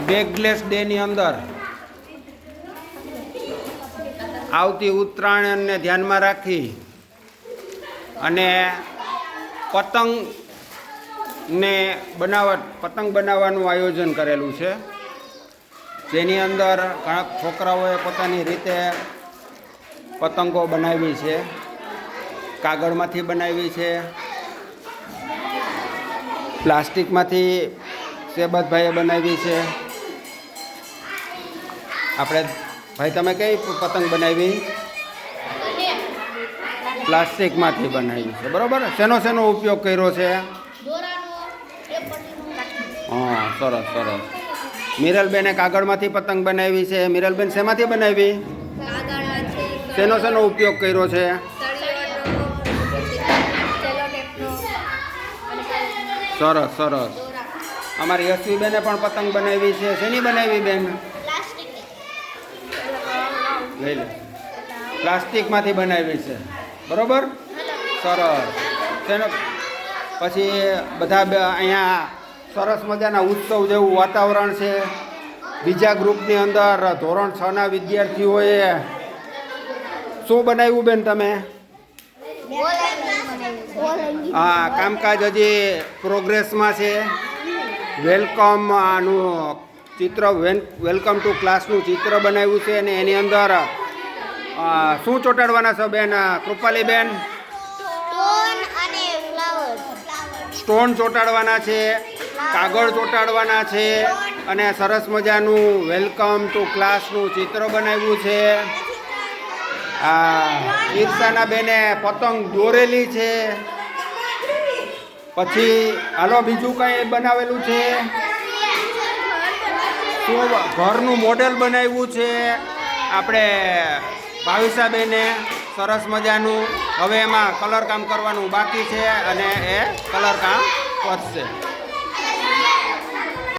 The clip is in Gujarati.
બેગલેસ ડેની અંદર આવતી ઉત્તરાયણને ધ્યાનમાં રાખી અને પતંગ બનાવવાનું આયોજન કરેલું છે, જેની અંદર ઘણા છોકરાઓએ પોતાની રીતે પતંગો બનાવી છે. કાગળમાંથી બનાવી છે, પ્લાસ્ટિકમાંથી શેબતભાઈએ બનાવી છે. આપણે ભાઈ તમે કઈ પતંગ બનાવી? પ્લાસ્ટિકમાંથી બનાવી છે, બરાબર. શેનો ઉપયોગ કર્યો છે? હા, સરસ સરસ. મિરલબેને કાગળમાંથી પતંગ બનાવી છે. મિરલબેન શેમાંથી બનાવી? શેનો ઉપયોગ કર્યો છે? સરસ સરસ. અમારી યશવીબેને પણ પતંગ બનાવી છે. શેની બનાવી બેન? લઈ લે. પ્લાસ્ટિકમાંથી બનાવી છે, બરોબર. સરસ. શેનો પછી બધા અહીંયા સરસ મજાના ઉત્સવ જેવું વાતાવરણ છે. બીજા ગ્રુપની અંદર ધોરણ 6ના વિદ્યાર્થીઓએ શું બનાવ્યું બેન તમે? હા, કામકાજ હજી પ્રોગ્રેસમાં છે. વેલકમ આનું ચિત્ર, વેલકમ ટુ ક્લાસનું ચિત્ર બનાવ્યું છે અને એની અંદર શું ચોંટાડવાના છે બેન? કૃપાલી બેન સ્ટોન ચોંટાડવાના છે, કાગળ ચોંટાડવાના છે અને સરસ મજાનું વેલકમ ટુ ક્લાસનું ચિત્ર બનાવ્યું છે. ઈર્ષાના બેને પતંગ દોરેલી છે. પછી હાલો બીજું કંઈ બનાવેલું છે? શું ઘરનું મોડેલ બનાવ્યું છે આપણે ભાવિસાબેને, સરસ મજાનું. હવે એમાં કલર કામ કરવાનું બાકી છે અને એ કલર કામ વધશે.